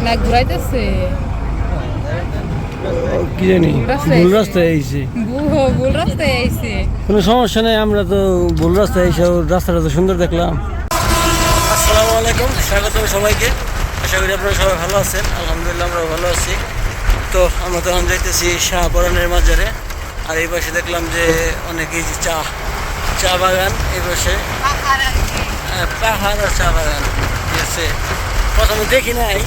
না ঘুরাইতেছে কি জানি ভুল রাস্তায় আইছি। ভুল রাস্তায় আইছে। কোনো সমস্যা নেই, আমরা তো ভুল রাস্তায় এসে রাস্তাটা তো সুন্দর দেখলাম। আসসালামু আলাইকুম, স্বাগত সবাইকে। আশা করি আপনারা সবাই ভালো আছেন। আলহামদুলিল্লাহ আমরা ভালো আছি। তো আমরা তখন যাইতেছি শাহপরানের মাজারে। আর এই পাশে দেখলাম যে অনেকেই যে চা বাগান, এই পাশে পাহাড় আর চা বাগান। ঠিক আছে, প্রথমে দেখি নাই,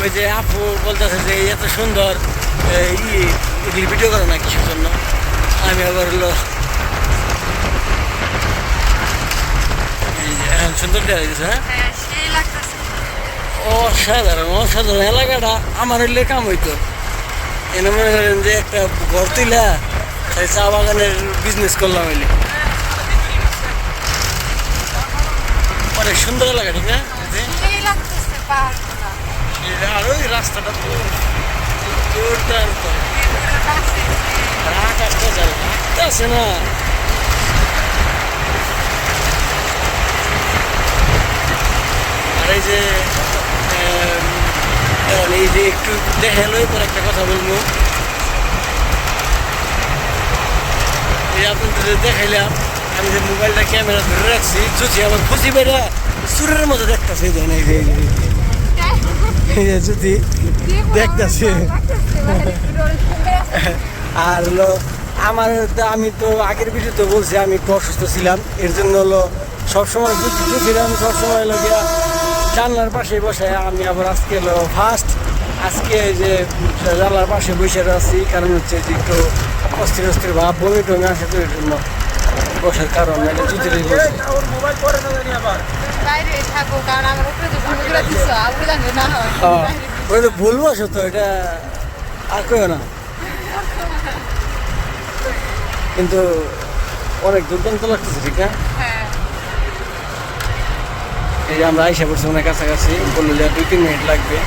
ওই যে আপু বলতেছে যে এত সুন্দর এগুলি ভিডিও করে না কিছুর জন্য। আমি আবার হলো এই যে এখন সুন্দর দেখা গেছে। হ্যাঁ, অসাধারণ এলাকাটা আমার হইলে কাম হইতো। এনে মনে করেন যে একটা ঘর তুইলা তাই চা বাগানের বিজনেস করলাম হইলে। অনেক সুন্দর এলাকা, ঠিক না? আর ওই রাস্তাটা তো দুর্দান্ত, আকাশটা যারা আছে না, আর এই যে একটু দেখালোই পর একটা কথা বলবো। এই আপনাদের দেখাইলাম, আমি যে মোবাইলটা ক্যামেরা ধরে রাখছি, যদি আবার খুশি বেড়া সুরের মতো দেখতেছে। যদি দেখতেছি আর হলো আমার, আমি তো আগের ভিডিওতে বলছি আমি একটু অসুস্থ ছিলাম, এর জন্য হলো সবসময় ছিলাম, সবসময় হলো গিয়া জানলার পাশে বসে। আমি আবার আজকে হলো ফার্স্ট আজকে যে জানলার পাশে বসে আছি, কারণ হচ্ছে যে একটু অস্থির ভাব বমি টমি আসে, তো এর জন্য বসার কারণ এটা জুতিরই বসে। ওই তো ভুল বসো তো, এটা আর কেউ না, কিন্তু অনেক দুর্দান্ত লাগতেছে, ঠিক না? এই যে আমরা আইসা পড়ছি অনেক কাছাকাছি, বললো যে 2-3 মিনিট লাগবে।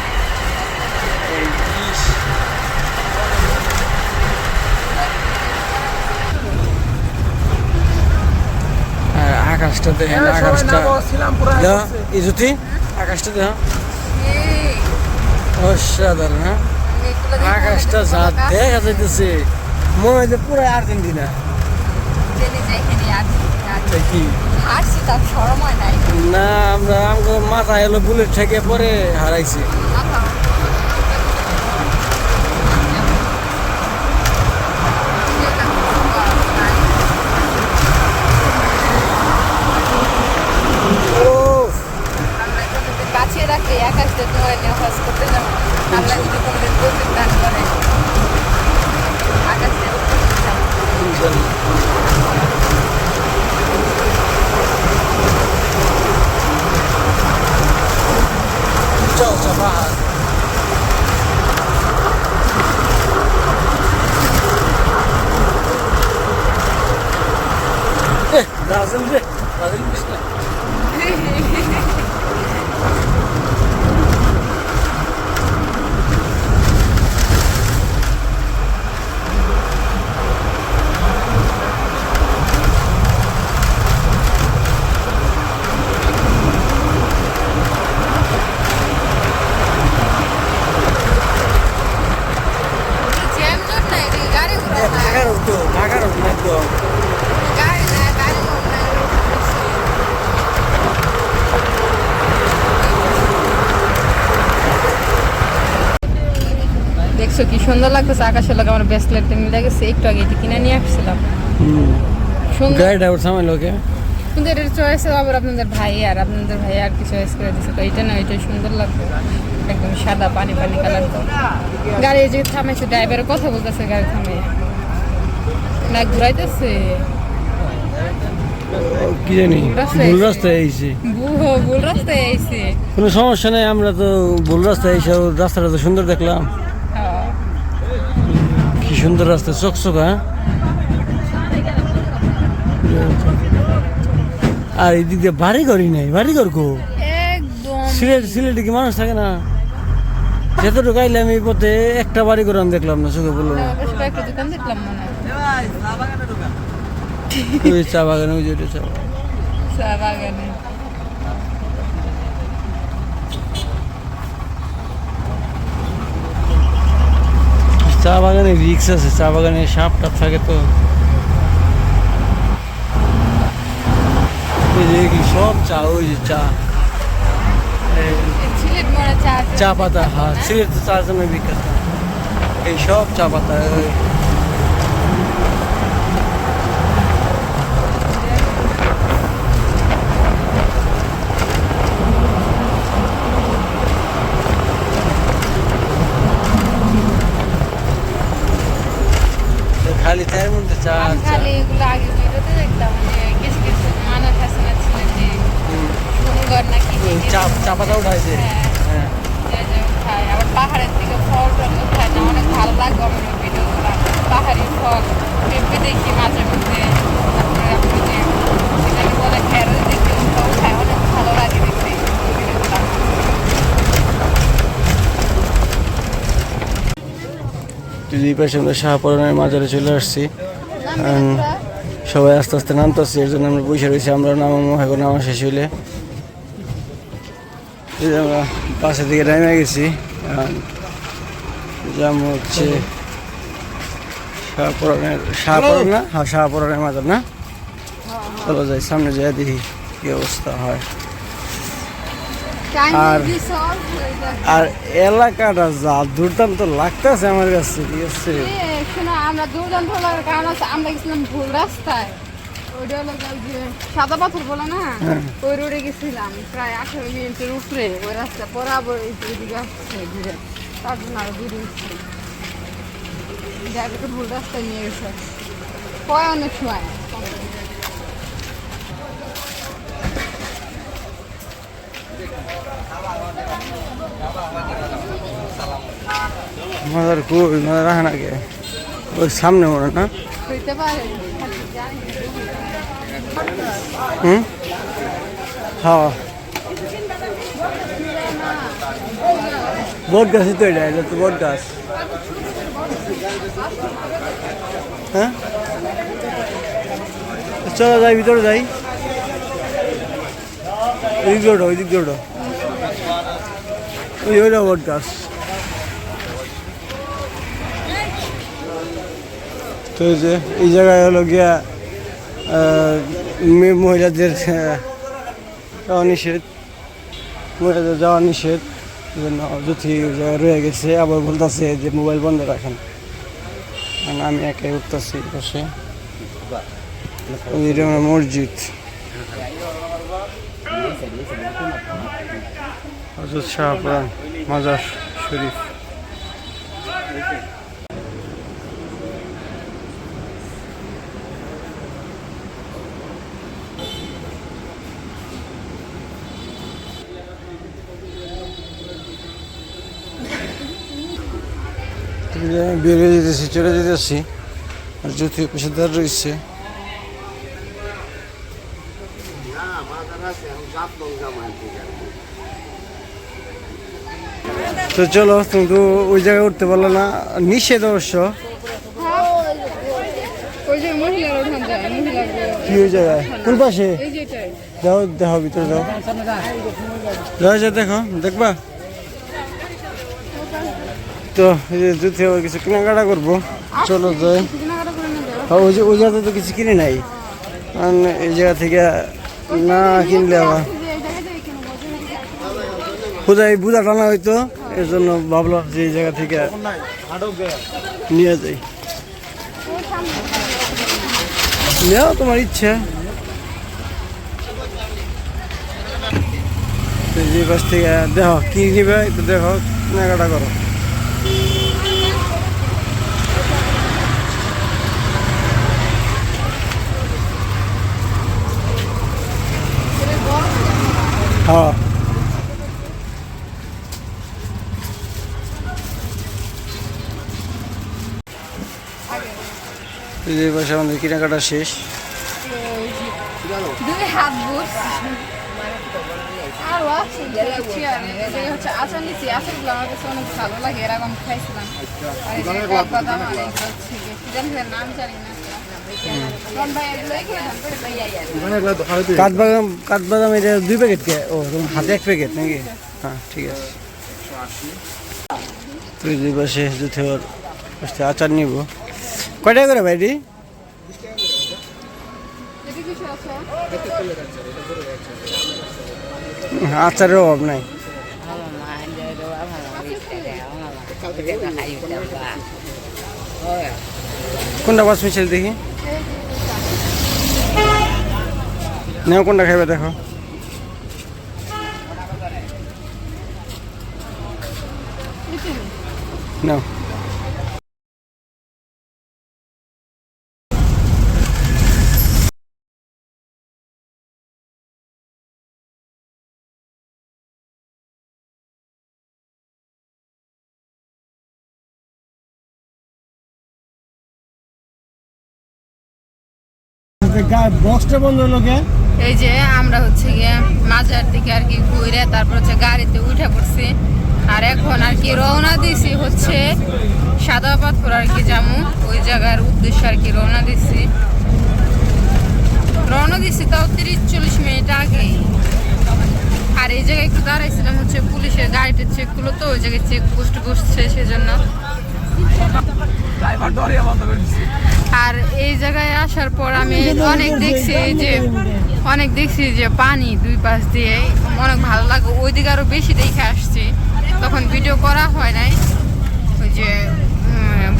আকাশটা দেখেন, আকাশটা এই জ্যোতি, আকাশটা দেখ অসাধারণ। হ্যাঁ, আকাশটা যা দেখা যাইতেছে মনে হয় যে পুরো আর্জেন্টিনা। কি না, আমরা মাথায় এলো বুলেট থেকে পরে হারাইছি। Brazil işte. Magar oldu. দেখছো কি সুন্দর লাগতেছে, আকাশের লাগে আমার ব্রেসলেটটা মিলে গেছে। একটু আগে এটি কিনে নিয়ে আসছিলাম। গাড়িটা ওর সামনে লোকে, কিন্তু এটার চয়েস আবার আপনাদের ভাই আর কি চয়েস করে দিচ্ছে। তো এইটা না, ওইটাই সুন্দর লাগবে, একদম সাদা পানি কালার। তো গাড়ি যে থামেছে, ড্রাইভারের কথা বলতেছে, গাড়ি থামে না ঘুরাইতেছে। কি জানি ভুল রাস্তায় আইছি। ভুল রাস্তায় আইছে। কোনো সমস্যা নেই, আমরা তো ভুল রাস্তায় এসে রাস্তাটা তো সুন্দর দেখলাম। কি সুন্দর রাস্তা, চকচকা। আর এই দিক দিয়ে বাড়িঘরই নাই, বাড়িঘর গো একদম। সিলেটে কি মানুষ থাকে না? যতটুকু আইলাম এই পথে একটা বাড়িঘর আমি দেখলাম না, চোখে বললো না। একটা দোকান দেখলাম মনে হয়, চা বাগানে, ওই যে চা বাগানে। চা বাগানে রিক্স আছে, চা বাগানে সাপ টাপ থাকে তো। এই যে এগুলি সব চা, ওই যে চা, সিলেট মোড়ে চা চা পাতা। হ্যাঁ, সিলেট তো চার জন্য বিখ্যাত। এই সব চা পাতা। খালি তার মধ্যে চা আমি চা। খালি এগুলো আগে ভিডিওতে দেখতাম, মানে কিছু কিছু মানুষ আছে না সিলেটে সুন্দর নাকি চা চা পাতা উঠাইছে। হ্যাঁ, খায়, আবার পাহাড়ের থেকে ফল টল খায় না, অনেক ভালো লাগবে আমার ওই ভিডিওগুলো। পাহাড়ি ফল পেঁপে দেখি মাঝে মধ্যে, তারপরে আপনি যে সেখানে বলে খেরো দেখি, ওটাও খায়, অনেক ভালো লাগে দেখতে ওই ভিডিওগুলো। এই পাশে আমরা শাহপরানের মাজারে চলে আসছি। সবাই আস্তে আস্তে নামতেছি, এর জন্য আমরা বসে রয়েছি। আমরা নামাবো এখন, নামা শেষ হইলে। এই যে আমরা পাশের দিকে নেমে গেছি। যেমন হচ্ছে শাহপরান না? হ্যাঁ, শাহপরানের মাজার না? চলো যাই, সামনে যাই দেখি কি অবস্থা হয়। আর এলাকাটা যা দুর্দান্ত লাগতেছে আমার কাছে, ঠিক আছে। শোনো, আমরা দুর্দান্ত লাগার কারণ আছে, আমরা গেছিলাম ভুল রাস্তায়। ওইটা হলো যে সাদা পাথর বলে না, ওই রোডে গেছিলাম প্রায় 18 মিনিটের উপরে। ওই রাস্তা বরাবর এইদিকে আসছে ঘুরে, তার জন্য আরো দূরে উঠছে। জায়গাটা ভুল রাস্তায় নিয়ে গেছে কয় অনেক সময়। মাজার কই? মাজার রাখে না কে? ওই সামনে মনে না? হইতে পারে, জানি হুম, হ্যাঁ, বট গাছই তো, এটা তো বট গাছ। হ্যাঁ, চলো যাই, ভিতরে যাই। ওই দিক দিয়ে ওই দিক দিয়ে ওইটা বট গাছ। তো যে এই জায়গায় হলো গিয়া মহিলাদের যাওয়া নিষেধ, মহিলাদের যাওয়া নিষেধ, জন্য যদি ওই জায়গায় রয়ে গেছে। আবার বলতেছে যে মোবাইল বন্ধ রাখেন। আমি একাই উঠতেছি বসে। এটা আমার মসজিদ, হযরত শাহপরান মাজার শরীফ। বেরিয়ে যেতেছি, চলে যেতেছি। আর জ্যোতি পেশাদার রয়েছে। তো চলো, তুমি তো ওই জায়গায় উঠতে পারলো না, নিষেধ অবশ্য। ওই যে মহিলারা ওখান যায়, মহিলাগুলো কি ওই জায়গায়? কোন পাশে? এই যেটাই যাও, দেখো ভিতরে যাও, যাও যা, দেখো, দেখবা। তো এই যে জ্যোতি আবার কিছু কেনাকাটা করবো, চলো যাই। কেনাকাটা করে নেবে। হ্যাঁ, ওই জায়গাতে তো কিছু কিনে নাই, কারণ এই জায়গা থেকে না কিনলে আবার কোথায় বুঝা টানা হইতো। এর জন্য ভাবলাম যে এই জায়গা থেকে নিয়ে যাই। নেও, তোমার ইচ্ছা। যে পাশ থেকে দেখো কি নিবে, একটু দেখো, কেনাকাটা করো। হ্যাঁ, এই পাশে আমাদের কেনাকাটা শেষ। দুই হাত বসছি আরো আছে হচ্ছে আচার নিচ্ছি। আচারগুলো আমার কাছে অনেক ভালো লাগে, এরকম খাইছিলাম। আর এই যে কাঠবাদাম আর এইগুলো হচ্ছে কি জানি না, নাম জানি না। কাঠবাদাম এটা 2 প্যাকেট কে? ও, তোমার হাতে 1 প্যাকেট নাকি? হ্যাঁ, ঠিক আছে। তো এই পাশে আচ্ছা আচার নিব কয় টাকা করে ভাইটি? আচারের অভাব নাই। কোনটা বাস মিছিল দেখি নেও, কোনটা খাইবে দেখো। নাও। বক্সটা বন্ধ হলো কে? এই যে আমরা হচ্ছে গিয়ে মাজার দিকে আর কি ঘুরে তারপর হচ্ছে গাড়িতে উঠে পড়ছি, আর এখন আর কি রওনা দিছি হচ্ছে সাদা পাথর আর কি জামু, ওই জায়গার উদ্দেশ্যে আর কি রওনা দিছি তাও 30-40 মিনিট আগেই। আর এই জায়গায় একটু দাঁড়াইছিলাম হচ্ছে পুলিশের গাড়িটা চেক করলো, তো ওই জায়গায় চেক পোস্ট বসছে সেজন্য। আর এই জায়গায় আসার পর আমি অনেক দেখছি যে পানি দুই পাশ দিয়ে, অনেক ভালো লাগে। ওইদিকে আরো বেশি দেখে আসছি, তখন ভিডিও করা হয় নাই, ওই যে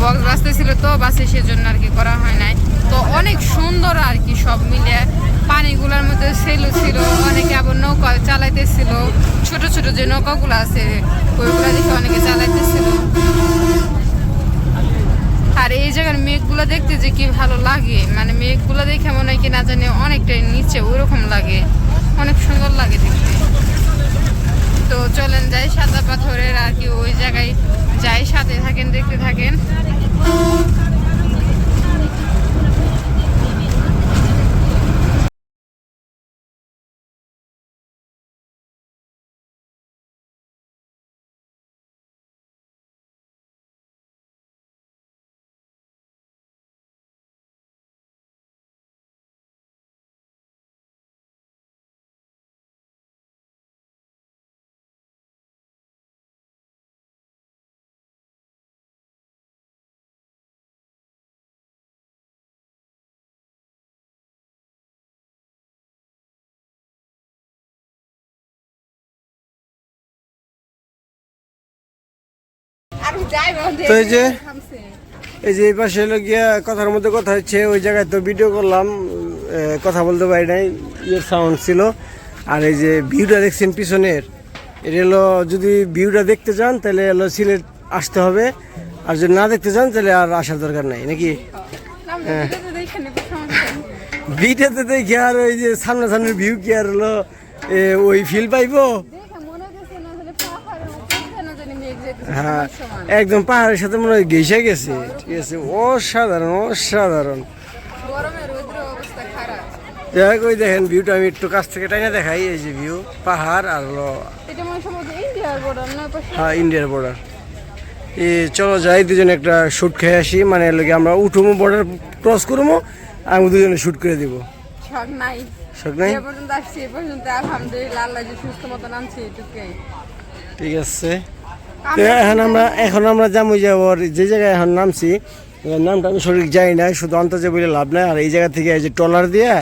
বক্স বাজতেছিল তো বাসে, সেজন্য আর কি করা হয় নাই। তো অনেক সুন্দর আর কি সব মিলে, পানিগুলোর মধ্যে সেলু ছিল, অনেকে আবার নৌকা চালাইতেছিল, ছোট ছোট যে নৌকাগুলো আছে ওইগুলো দেখে অনেকে চালাইতেছিল। আর এই জায়গার মেঘগুলো দেখতে যে কি ভালো লাগে, মানে মেঘগুলো দেখে মনে হয় কি না জানি অনেকটাই নিচে ওইরকম লাগে, অনেক সুন্দর লাগে দেখতে। তো চলেন যাই সাদা পাথরের আর কি ওই জায়গায় যাই, সাথে থাকেন, দেখতে থাকেন। তো এই যে এই পাশে হলো গিয়া কথার মধ্যে কথা হচ্ছে, ওই জায়গায় তো ভিডিও করলাম, কথা বলতে পারি নাই, ইয়ের সাউন্ড ছিল। আর এই যে ভিউটা দেখছেন পিছনের, এটা হলো যদি ভিউটা দেখতে চান তাহলে হলো সিলেট আসতে হবে, আর যদি না দেখতে চান তাহলে আর আসার দরকার নাই নাকি। হ্যাঁ, ভিডিওতে দেখি আর ওই যে সামনাসামনির ভিউ কি আর হলো ওই ফিল পাইবো। হ্যাঁ, একদম পাহাড়ের সাথে মনে হয় ঘেঁষে গেছে। ঠিক আছে, অসাধারণ অসাধারণ। যাই হোক, ওই দেখেন ভিউটা আমি একটু কাছ থেকে টাইনা দেখাই। এই যে ভিউ, পাহাড় আর হলো হ্যাঁ ইন্ডিয়ার বর্ডার। চলো যাই, দুজনে একটা শুট খেয়ে আসি, মানে লোকে আমরা উঠবো, বর্ডার ক্রস করবো, আমি দুজনে শুট করে দিব। শখ নাই ঠিক আছে। এখন আমরা যাবো যে জায়গায় এখন নামছি, নামটা আমি সঠিক জানি না, শুধু আন্দাজে বলে লাভ নাই। আর এই জায়গা থেকে এই যে ট্রলার দিয়ে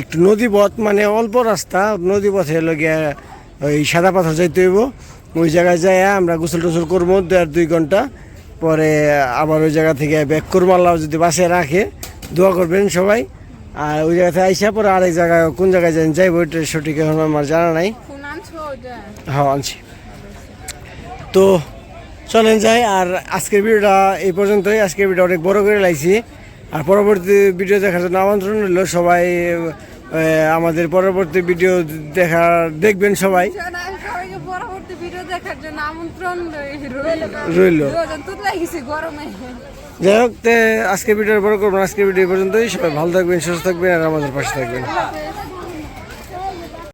একটু নদীপথ, মানে অল্প রাস্তা, নদীপথে হলো গিয়ে ওই সাদা পাথর যাইতে হইব। ওই জায়গায় যাই আমরা গোসল টোসল করবো 1.5-2 ঘন্টা পরে, আবার ওই জায়গা থেকে ব্যাক করবো। আল্লাহ যদি বাসে রাখে, দোয়া করবেন সবাই। আর ওই জায়গা থেকে আইসা পরে আরেক জায়গায়, কোন জায়গায় যাইবো ওইটা সঠিক এখন আমার জানা নাই। হ্যাঁ আনছি। তো চলেন যাই। আর আজকের ভিডিওটা এই পর্যন্তই। আজকের ভিডিও অনেক বড় করে লাইছি, আর পরবর্তী ভিডিও দেখার জন্য আমন্ত্রণ রইল। সবাই আমাদের পরবর্তী ভিডিও দেখবেন সবাই। রইল। যাই হোক, আজকের ভিডিও বড় করবেন। আজকের ভিডিও পর্যন্তই। সবাই ভালো থাকবেন, সুস্থ থাকবেন, আর আমাদের পাশে থাকবেন।